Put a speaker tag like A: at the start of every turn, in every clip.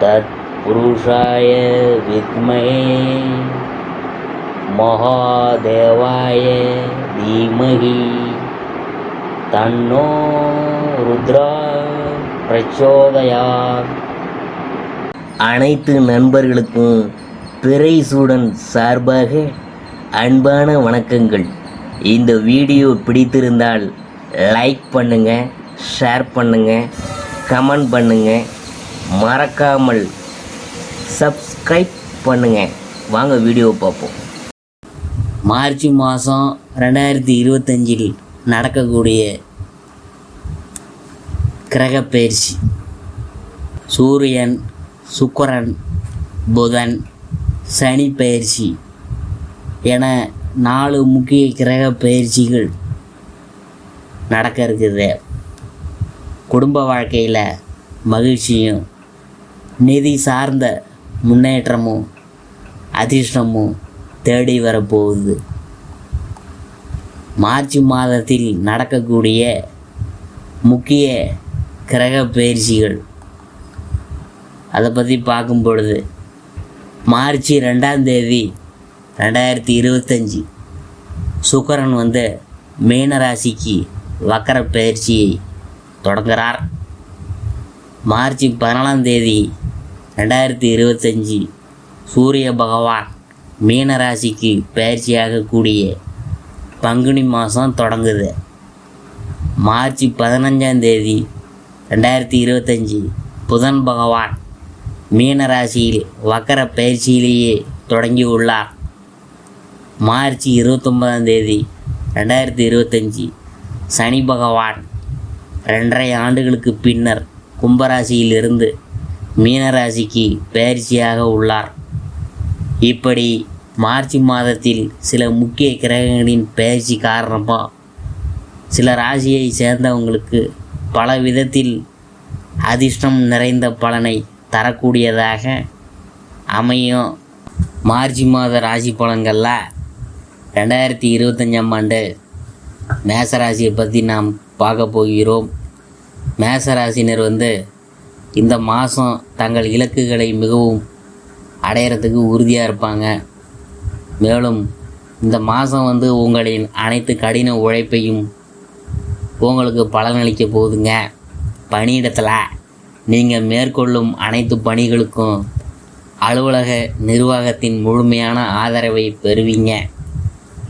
A: तत्पुरुषाय विद्महे महादेवाय धीमहि तन्नो रुद्रा प्रचोदयात्. அனைத்து நண்பர்களுக்கும் பிறைசூடன் சார்பாக அன்பான வணக்கங்கள். இந்த வீடியோ பிடித்திருந்தால் லைக் பண்ணுங்கள், ஷேர் பண்ணுங்கள், கமெண்ட் பண்ணுங்கள், மறக்காமல் சப்ஸ்கிரைப் பண்ணுங்கள். வாங்க வீடியோவை பார்ப்போம். மார்ச் மாதம் 2025 நடக்கக்கூடிய கிரகப்பெயர்ச்சி சூரியன், சுக்கிரன், புதன், சனி பயிற்சி என 4 முக்கிய கிரக பயிற்சிகள் நடக்க இருக்குது. குடும்ப வாழ்க்கையில் மகிழ்ச்சியும் நிதி சார்ந்த முன்னேற்றமும் அதிர்ஷ்டமும் தேடி வரப்போகுது. மார்ச் மாதத்தில் நடக்கக்கூடிய முக்கிய கிரக பயிற்சிகள் அதை பற்றி பார்க்கும் பொழுது மார்ச் 2 2025 சுக்கிரன் மீனராசிக்கு வக்கர பயிற்சியை தொடங்குகிறார். மார்ச் 14 2025 சூரிய பகவான் மீனராசிக்கு பயிற்சியாகக்கூடிய பங்குனி மாதம் தொடங்குது. மார்ச் 15 2025 புதன் பகவான் மீனராசியில் வக்கர பயிற்சியிலேயே தொடங்கியுள்ளார். மார்ச் 29 2025 சனி பகவான் 2.5 ஆண்டுகளுக்கு பின்னர் கும்பராசியிலிருந்து மீனராசிக்கு பயிற்சியாக உள்ளார். இப்படி மார்ச் மாதத்தில் சில முக்கிய கிரகங்களின் பயிற்சி காரணமாக சில ராசியை சேர்ந்தவங்களுக்கு பல விதத்தில் அதிர்ஷ்டம் நிறைந்த பலனை தரக்கூடியதாக அமையும். மார்ச் மாத ராசி பலன்களில் 2025ஆம் ஆண்டு மேசராசியை பற்றி நாம் பார்க்க போகிறோம். மேசராசினர் இந்த மாதம் தங்கள் இலக்குகளை மிகவும் அடையிறதுக்கு உறுதியாக இருப்பாங்க. மேலும் இந்த மாதம் உங்களின் அனைத்து கடின உழைப்பையும் உங்களுக்கு பலனளிக்க போகுதுங்க. பணியிடத்தில் நீங்கள் மேற்கொள்ளும் அனைத்து பணிகளுக்கும் அலுவலக நிர்வாகத்தின் முழுமையான ஆதரவை பெறுவீங்க.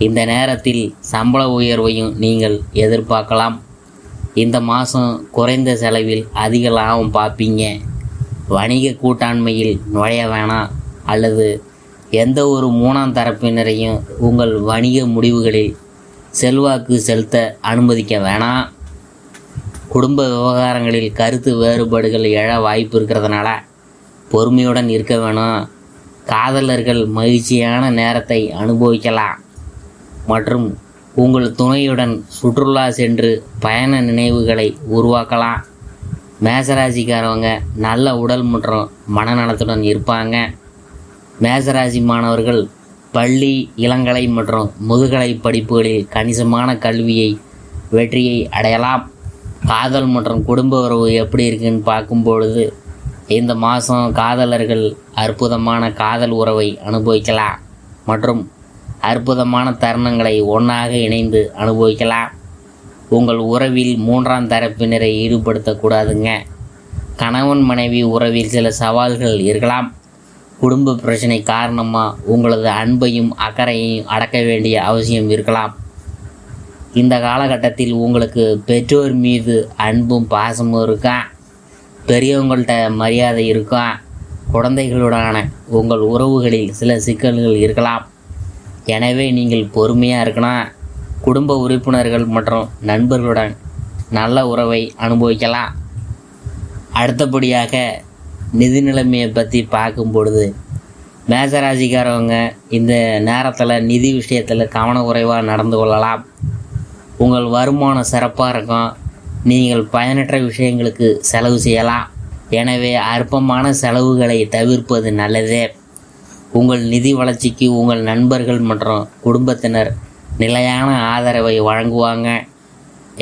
A: இந்த நேரத்தில் சம்பள உயர்வையும் நீங்கள் எதிர்பார்க்கலாம். இந்த மாதம் குறைந்த செலவில் அதிக லாபம் பார்ப்பீங்க. வணிக கூட்டாண்மையில் நுழைய வேணாம் அல்லது எந்த ஒரு 3ஆம் தரப்பினரையும் உங்கள் வணிக முடிவுகளில் செல்வாக்கு செலுத்த அனுமதிக்க வேணாம். குடும்ப விவகாரங்களில் கருத்து வேறுபாடுகள் எழ வாய்ப்பு இருக்கிறதுனால பொறுமையுடன் இருக்க வேணும். காதலர்கள் மகிழ்ச்சியான நேரத்தை அனுபவிக்கலாம் மற்றும் உங்கள் துணையுடன் சுற்றுலா சென்று பயண நினைவுகளை உருவாக்கலாம். மேசராசிக்காரவங்க நல்ல உடல் மற்றும் மனநலத்துடன் இருப்பாங்க. மேசராசி மாணவர்கள் பள்ளி, இளங்கலை மற்றும் முதுகலை படிப்புகளில் கணிசமான வெற்றியை அடையலாம். காதல் மற்றும் குடும்ப உறவு எப்படி இருக்குன்னு பார்க்கும்பொழுது இந்த மாதம் காதலர்கள் அற்புதமான காதல் உறவை அனுபவிக்கலாம் மற்றும் அற்புதமான தருணங்களை ஒன்றாக இணைந்து அனுபவிக்கலாம். உங்கள் உறவில் 3ஆம் தரப்பினரை ஈடுபடுத்தக்கூடாதுங்க. கணவன் மனைவி உறவில் சில சவால்கள் இருக்கலாம். குடும்ப பிரச்சனை காரணமாக உங்களது அன்பையும் அக்கறையையும் அடக்க வேண்டிய அவசியம் இருக்கலாம். இந்த காலகட்டத்தில் உங்களுக்கு பெற்றோர் மீது அன்பும் பாசமும் இருக்கும். பெரியவங்கள்ட்ட மரியாதை இருக்கும். குழந்தைகளுடனான உங்கள் உறவுகளில் சில சிக்கல்கள் இருக்கலாம். எனவே நீங்கள் பொறுமையாக இருக்கணும். குடும்ப உறுப்பினர்கள் மற்றும் நண்பர்களுடன் நல்ல உறவை அனுபவிக்கலாம். அடுத்தபடியாக நிதி நிலைமையை பற்றி பார்க்கும் பொழுது மேசராசிக்காரவங்க இந்த நேரத்தில் நிதி விஷயத்தில் கவனக்குறைவாக நடந்து கொள்ளலாம். உங்கள் வருமானம் சிறப்பாக இருக்கும். நீங்கள் பயனற்ற விஷயங்களுக்கு செலவு செய்யலாம். எனவே அற்பமான செலவுகளை தவிர்ப்பது நல்லது. உங்கள் நிதி வளர்ச்சிக்கு உங்கள் நண்பர்கள் மற்றும் குடும்பத்தினர் நிலையான ஆதரவை வழங்குவாங்க.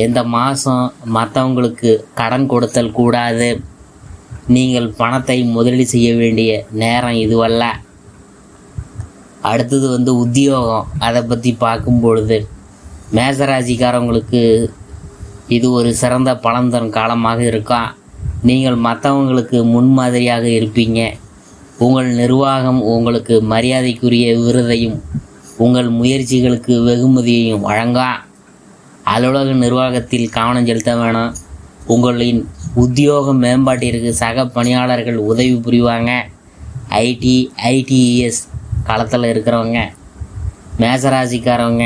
A: இந்த மாதம் மற்றவங்களுக்கு கடன் கொடுத்தல் கூடாது. நீங்கள் பணத்தை முதலீடு செய்ய வேண்டிய நேரம் இதுவல்ல. அடுத்தது உத்தியோகம். அதை பற்றி பார்க்கும் பொழுது மேசராசிக்காரவங்களுக்கு இது ஒரு சிறந்த பலன் தரும் காலமாக இருக்கும். நீங்கள் மற்றவங்களுக்கு முன்மாதிரியாக இருப்பீங்க. உங்கள் நிர்வாகம் உங்களுக்கு மரியாதைக்குரிய விருதையும் உங்கள் முயற்சிகளுக்கு வெகுமதியையும் வழங்கும். அலுவலக நிர்வாகத்தில் கவனம் செலுத்த வேணும். உங்களின் உத்தியோக மேம்பாட்டிற்கு சக பணியாளர்கள் உதவி புரிவாங்க. ஐடிஇஎஸ் களத்தில் இருக்கிறவங்க மேசராசிக்காரவங்க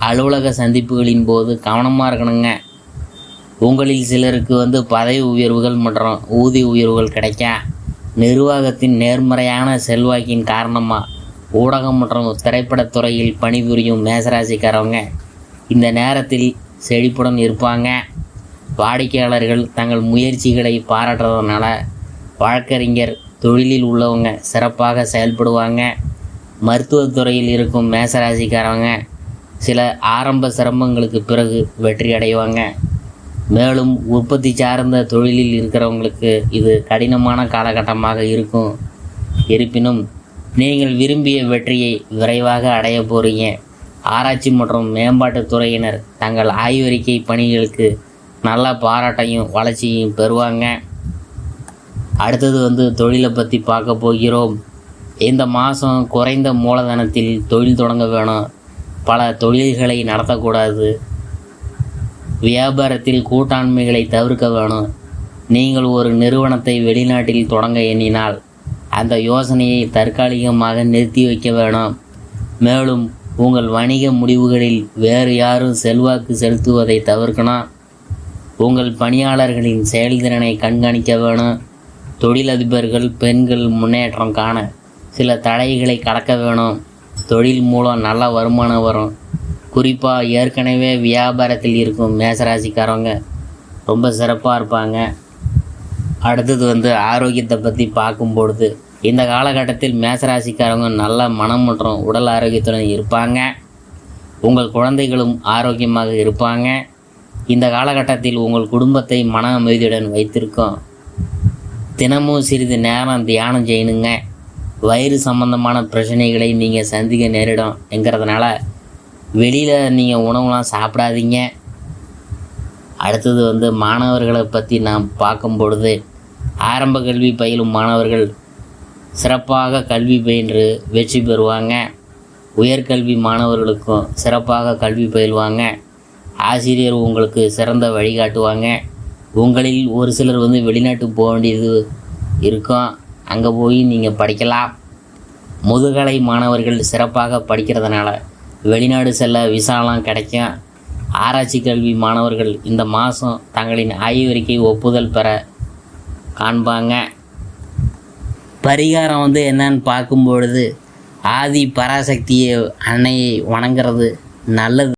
A: அலுவலக சந்திப்புகளின் போது கவனமாக இருக்கணுங்க. உங்களில் சிலருக்கு பதவி உயர்வுகள் மற்றும் ஊதிய உயர்வுகள் கிடைக்கும். நிர்வாகத்தின் நேர்மறையான செல்வாக்கின் காரணமாக ஊடகம் மற்றும் திரைப்படத்துறையில் பணிபுரியும் மேசராசிக்காரவங்க இந்த நேரத்தில் செழிப்புடன் இருப்பாங்க. வாடிக்கையாளர்கள் தங்கள் முயற்சிகளை பாராட்டுறதுனால வழக்கறிஞர் தொழிலில் உள்ளவங்க சிறப்பாக செயல்படுவாங்க. மருத்துவத்துறையில் இருக்கும் மேசராசிக்காரவங்க சில ஆரம்ப சிரமங்களுக்கு பிறகு வெற்றி அடைவாங்க. மேலும் உற்பத்தி சார்ந்த தொழிலில் இருக்கிறவங்களுக்கு இது கடினமான காலகட்டமாக இருக்கும். இருப்பினும் நீங்கள் விரும்பிய வெற்றியை விரைவாக அடைய போகிறீங்க. ஆராய்ச்சி மற்றும் மேம்பாட்டுத் துறையினர் தங்கள் ஆய்வறிக்கை பணிகளுக்கு நல்ல பாராட்டையும் வளர்ச்சியையும் பெறுவாங்க. அடுத்தது தொழிலை பற்றி பார்க்க போகிறோம். இந்த மாதம் குறைந்த மூலதனத்தில் தொழில் தொடங்க வேணும். பல தொழில்களை நடத்தக்கூடாது. வியாபாரத்தில் கூட்டாண்மைகளை தவிர்க்க வேணும். நீங்கள் ஒரு நிறுவனத்தை வெளிநாட்டில் தொடங்க எண்ணினால் அந்த யோசனையை தற்காலிகமாக நிறுத்தி வைக்க வேணும். மேலும் உங்கள் வணிக முடிவுகளில் வேறு யாரும் செல்வாக்கு செலுத்துவதை தவிர்க்கணும். உங்கள் பணியாளர்களின் செயல்திறனை கண்காணிக்க வேணும். தொழிலதிபர்கள் பெண்கள் முன்னேற்றம் காண சில தடைகளை கடக்க வேணும். தொழில் மூலம் நல்ல வருமானம் வரும். குறிப்பாக ஏற்கனவே வியாபாரத்தில் இருக்கும் மேசராசிக்காரவங்க ரொம்ப சிறப்பாக இருப்பாங்க. அடுத்தது ஆரோக்கியத்தை பற்றி பார்க்கும்பொழுது இந்த காலகட்டத்தில் மேசராசிக்காரவங்க நல்ல மனம் மற்றும் உடல் ஆரோக்கியத்துடன் இருப்பாங்க. உங்கள் குழந்தைகளும் ஆரோக்கியமாக இருப்பாங்க. இந்த காலகட்டத்தில் உங்கள் குடும்பத்தை மன அமைதியுடன் வைத்திருக்கும். தினமும் சிறிது நேரம் தியானம் செய்யணுங்க. வயிறு சம்பந்தமான பிரச்சனைகளை நீங்கள் சந்திக்க நேரிடும் என்கிறதுனால வெளியில் நீங்கள் உணவுலாம் சாப்பிடாதீங்க. அடுத்தது மாணவர்களை பற்றி நாம் பார்க்கும் பொழுது ஆரம்ப கல்வி பயிலும் மாணவர்கள் சிறப்பாக கல்வி பயின்று வெற்றி பெறுவாங்க. உயர்கல்வி மாணவர்களுக்கும் சிறப்பாக கல்வி பயில்வாங்க. ஆசிரியர் உங்களுக்கு சிறந்த வழிகாட்டுவாங்க. உங்களில் ஒரு சிலர் வெளிநாட்டுக்கு போக வேண்டியது இருக்கும். அங்கே போய் நீங்கள் படிக்கலாம். முதுகலை மாணவர்கள் சிறப்பாக படிக்கிறதுனால வெளிநாடு செல்ல விசாலாம் கிடைக்கும். ஆராய்ச்சி கல்வி மாணவர்கள் இந்த மாதம் தங்களின் ஆய்வறிக்கை ஒப்புதல் பெற காண்பாங்க. பரிகாரம் என்னன்னு பார்க்கும்பொழுது ஆதி பராசக்தியை அன்னையை வணங்குறது நல்லது.